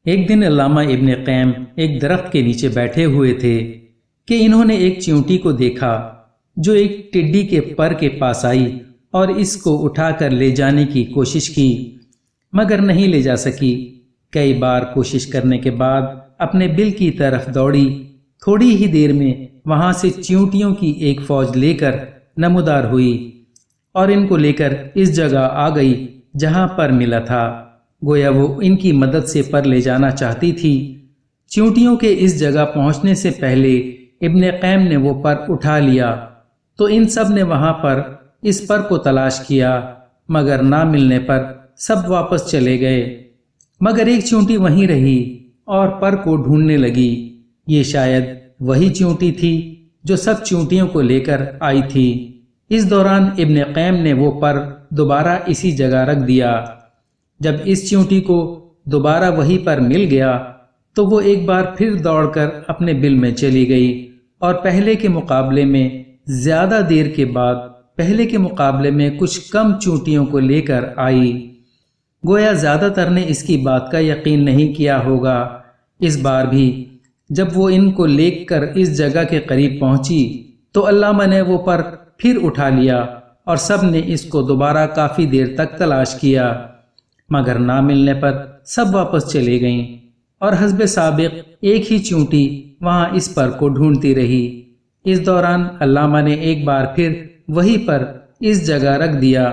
ایک دن علامہ ابن قیم ایک درخت کے نیچے بیٹھے ہوئے تھے کہ انہوں نے ایک چیونٹی کو دیکھا جو ایک ٹڈی کے پر کے پاس آئی اور اس کو اٹھا کر لے جانے کی کوشش کی، مگر نہیں لے جا سکی۔ کئی بار کوشش کرنے کے بعد اپنے بل کی طرف دوڑی۔ تھوڑی ہی دیر میں وہاں سے چیونٹیوں کی ایک فوج لے کر نمودار ہوئی اور ان کو لے کر اس جگہ آ گئی جہاں پر ملا تھا۔ گویا وہ ان کی مدد سے پر لے جانا چاہتی تھی۔ چیونٹیوں کے اس جگہ پہنچنے سے پہلے ابن قیم نے وہ پر اٹھا لیا تو ان سب نے وہاں پر اس پر کو تلاش کیا، مگر نہ ملنے پر سب واپس چلے گئے، مگر ایک چیونٹی وہیں رہی اور پر کو ڈھونڈنے لگی۔ یہ شاید وہی چیونٹی تھی جو سب چیونٹیوں کو لے کر آئی تھی۔ اس دوران ابن قیم نے وہ پر دوبارہ اسی جگہ رکھ دیا۔ جب اس چیونٹی کو دوبارہ وہی پر مل گیا تو وہ ایک بار پھر دوڑ کر اپنے بل میں چلی گئی اور پہلے کے مقابلے میں زیادہ دیر کے بعد پہلے کے مقابلے میں کچھ کم چیونٹیوں کو لے کر آئی۔ گویا زیادہ تر نے اس کی بات کا یقین نہیں کیا ہوگا۔ اس بار بھی جب وہ ان کو لے کر اس جگہ کے قریب پہنچی تو علامہ نے وہ پر پھر اٹھا لیا اور سب نے اس کو دوبارہ کافی دیر تک تلاش کیا، مگر نہ ملنے پر سب واپس چلے گئیں اور حسب سابق ایک ہی چیونٹی وہاں اس پر کو ڈھونڈتی رہی۔ اس دوران علامہ نے ایک بار پھر وہی پر اس جگہ رکھ دیا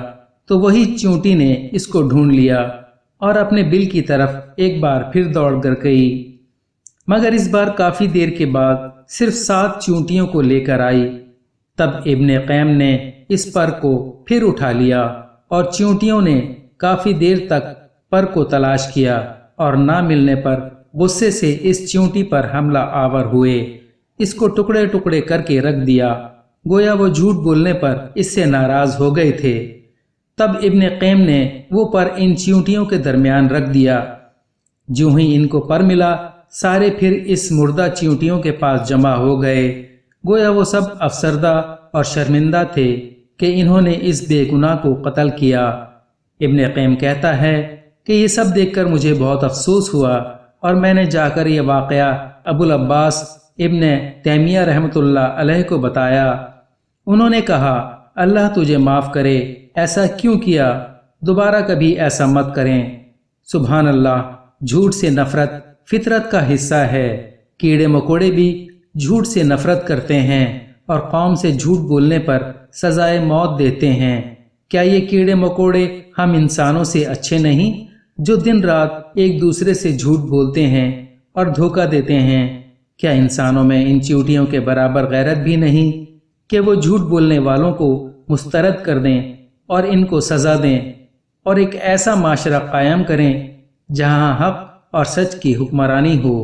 تو وہی چیونٹی نے اس کو ڈھونڈ لیا اور اپنے بل کی طرف ایک بار پھر دوڑ کر گئی، مگر اس بار کافی دیر کے بعد صرف 7 چیونٹیوں کو لے کر آئی۔ تب ابن قیم نے اس پر کو پھر اٹھا لیا اور چیونٹیوں نے کافی دیر تک پر کو تلاش کیا اور نہ ملنے پر غصے سے اس چیونٹی پر حملہ آور ہوئے، اس کو ٹکڑے ٹکڑے کر کے رکھ دیا، گویا وہ جھوٹ بولنے پر اس سے ناراض ہو گئے تھے۔ تب ابن قیم نے وہ پر ان چیونٹیوں کے درمیان رکھ دیا۔ جو ہی ان کو پر ملا سارے پھر اس مردہ چیونٹیوں کے پاس جمع ہو گئے، گویا وہ سب افسردہ اور شرمندہ تھے کہ انہوں نے اس بے گناہ کو قتل کیا۔ ابن قیم کہتا ہے کہ یہ سب دیکھ کر مجھے بہت افسوس ہوا اور میں نے جا کر یہ واقعہ ابو العباس ابن تیمیہ رحمۃ اللہ علیہ کو بتایا۔ انہوں نے کہا، اللہ تجھے معاف کرے، ایسا کیوں کیا؟ دوبارہ کبھی ایسا مت کریں۔ سبحان اللہ، جھوٹ سے نفرت فطرت کا حصہ ہے۔ کیڑے مکوڑے بھی جھوٹ سے نفرت کرتے ہیں اور قوم سے جھوٹ بولنے پر سزائے موت دیتے ہیں۔ کیا یہ کیڑے مکوڑے ہم انسانوں سے اچھے نہیں جو دن رات ایک دوسرے سے جھوٹ بولتے ہیں اور دھوکہ دیتے ہیں؟ کیا انسانوں میں ان چیونٹیوں کے برابر غیرت بھی نہیں کہ وہ جھوٹ بولنے والوں کو مسترد کر دیں اور ان کو سزا دیں اور ایک ایسا معاشرہ قائم کریں جہاں حق اور سچ کی حکمرانی ہو؟